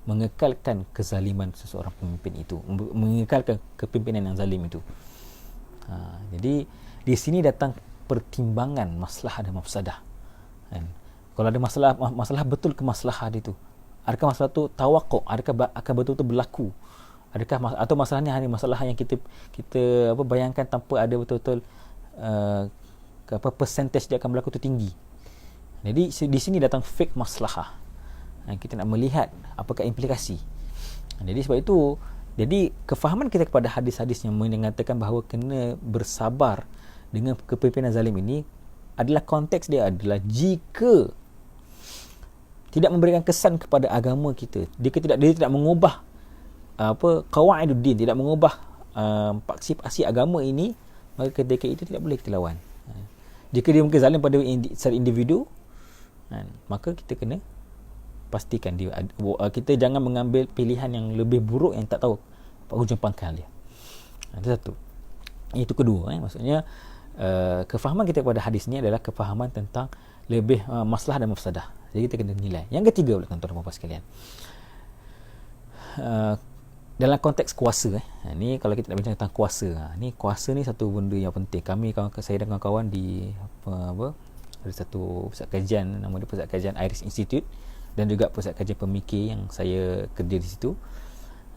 mengekalkan kezaliman seseorang pemimpin itu, mengekalkan kepimpinan yang zalim itu. Jadi di sini datang pertimbangan maslahah dan mafsadah. Kalau ada masalah betul ke maslahah itu, adakah masalah itu tawaqqu, adakah akan betul-betul berlaku, adakah atau masalahnya hanya masalah yang kita bayangkan tanpa ada betul-betul percentage dia akan berlaku itu tinggi. Jadi di sini datang fake maslahah. Kita nak melihat apakah implikasi. Jadi sebab itu, jadi kefahaman kita kepada hadis-hadis yang mengatakan bahawa kena bersabar dengan kepimpinan zalim ini adalah, konteks dia adalah jika tidak memberikan kesan kepada agama kita, dia tidak mengubah qawaiduddin, tidak mengubah paksi-paksi agama ini, maka ketika itu tidak boleh kita lawan. Jika dia mungkin zalim pada secara individu, maka kita kena pastikan kita jangan mengambil pilihan yang lebih buruk yang tak tahu hujung pangkal dia. Itu satu. Itu kedua, maksudnya kefahaman kita kepada hadis ni adalah kefahaman tentang lebih maslahah dan mafsadah. Jadi kita kena nilai. Yang ketiga pula, tuan-tuan dan puan-puan sekalian, dalam konteks kuasa, ni kalau kita nak bincang tentang kuasa, kuasa ni satu benda yang penting. Saya dan kawan-kawan di ada satu pusat kajian, nama dia Pusat Kajian Iris Institute, dan juga pusat kajian pemikir yang saya kerja di situ.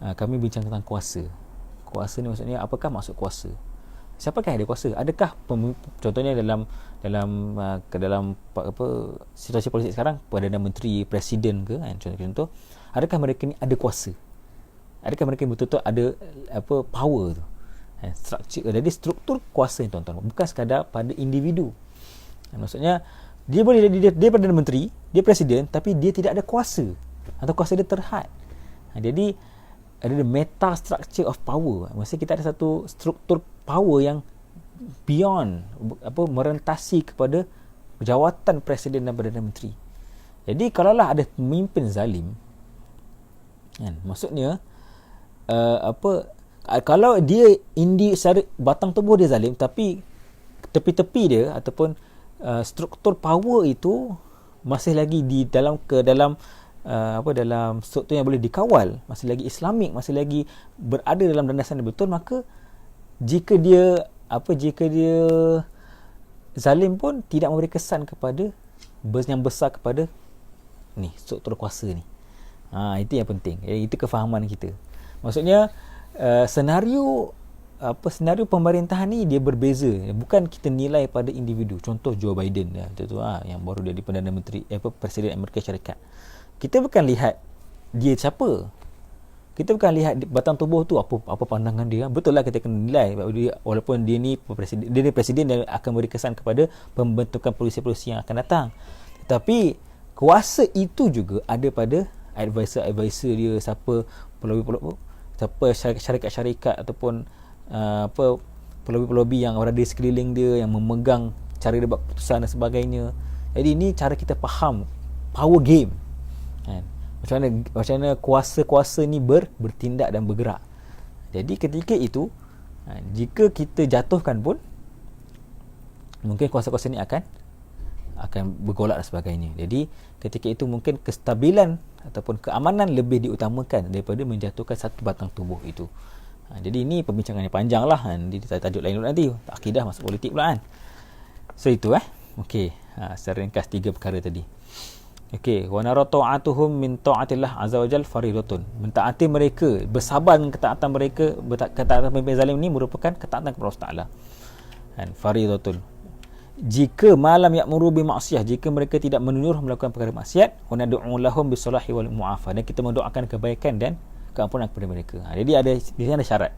Kami bincang tentang kuasa. Kuasa ni maksudnya, apakah maksud kuasa? Siapakah yang ada kuasa? Adakah contohnya dalam situasi politik sekarang, Perdana Menteri, Presiden ke, contoh, adakah mereka ni ada kuasa? Adakah mereka betul-betul ada power tu? Jadi struktur kuasa ni, tuan-tuan, bukan sekadar pada individu. Maksudnya dia boleh dia Perdana Menteri, dia Presiden, tapi dia tidak ada kuasa, atau kuasa dia terhad. Jadi ada the meta structure of power. Maksudnya kita ada satu struktur power yang beyond, merentasi kepada jawatan presiden dan Perdana Menteri. Jadi kalaulah ada pemimpin zalim, kan, maksudnya kalau dia secara batang tubuh dia zalim, tapi tepi-tepi dia ataupun struktur power itu masih lagi di dalam dalam struktur yang boleh dikawal, masih lagi Islamik, masih lagi berada dalam landasan yang betul, maka jika dia zalim pun tidak memberi kesan kepada yang besar kepada ni struktur kuasa ni. Itu yang penting. Itu kefahaman kita. Maksudnya senario pemerintahan ni dia berbeza. Bukan kita nilai pada individu. Contoh Joe Biden yang baru jadi Perdana Menteri Presiden Amerika Syarikat. Kita bukan lihat dia siapa. Kita bukan lihat batang tubuh tu apa pandangan dia. Betul lah kita kena nilai walaupun dia ni presiden dan akan beri kesan kepada pembentukan polisi-polisi yang akan datang. Tetapi kuasa itu juga ada pada advisor dia, siapa syarikat-syarikat ataupun pelobi-pelobi yang berada di sekeliling dia, yang memegang cara dia buat keputusan dan sebagainya. Jadi ini cara kita faham power game, kan? Macam mana kuasa-kuasa ni bertindak dan bergerak. Jadi ketika itu, jika kita jatuhkan pun, mungkin kuasa-kuasa ni akan bergolak dan sebagainya. Jadi ketika itu mungkin kestabilan ataupun keamanan lebih diutamakan daripada menjatuhkan satu batang tubuh itu. Jadi ini perbincangan yang panjang lah, di tajuk lain nanti. Akidah masuk politik pula kan. So itu okey, secara ringkas 3 perkara tadi. Okey, wa nara ta'atuhum min ta'atillah azza wajal faridatun. Mentaati mereka, bersabar dengan ketaatan mereka, ketaatan pemimpin zalim ni merupakan ketaatan kepada Allah Taala. Dan faridatun. Jika malam ya'muru bi ma'siyah, jika mereka tidak menyuruh melakukan perkara maksiat, wa nad'u lahum bisalahi wal mu'afah, dan kita mendoakan kebaikan dan keampunan kepada mereka. Jadi di sini ada syarat.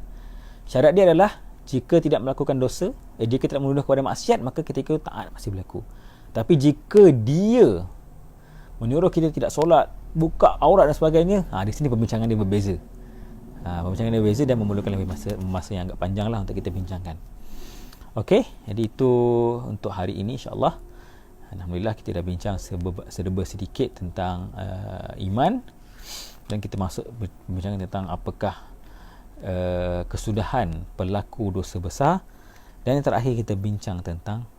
Syarat dia adalah jika tidak melakukan dosa, jika tidak menuduh kepada maksiat, maka ketika itu taat masih berlaku. Tapi jika dia menyuruh kita tidak solat, buka aurat dan sebagainya, di sini perbincangan dia berbeza. Perbincangan dia berbeza dan memerlukan lebih masa yang agak panjang lah untuk kita bincangkan. Okey, jadi itu untuk hari ini insya-Allah. Alhamdulillah kita dah bincang serba sedikit tentang iman, dan kita masuk bincang tentang apakah kesudahan pelaku dosa besar, dan yang terakhir kita bincang tentang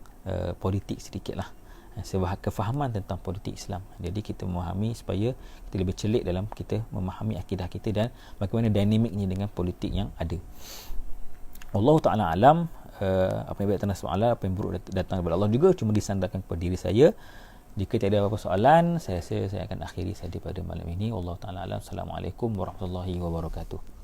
politik sedikitlah. Sebuah kefahaman tentang politik Islam. Jadi kita memahami supaya kita lebih celik dalam kita memahami akidah kita dan bagaimana dinamiknya dengan politik yang ada. Allah Ta'ala alam. Apa yang baik atas soalan, apa yang buruk datang daripada Allah juga cuma disandarkan kepada diri saya. Jika tidak ada apa-apa soalan, saya akan akhiri saja pada malam ini. Allah Ta'ala alam. Assalamualaikum warahmatullahi wabarakatuh.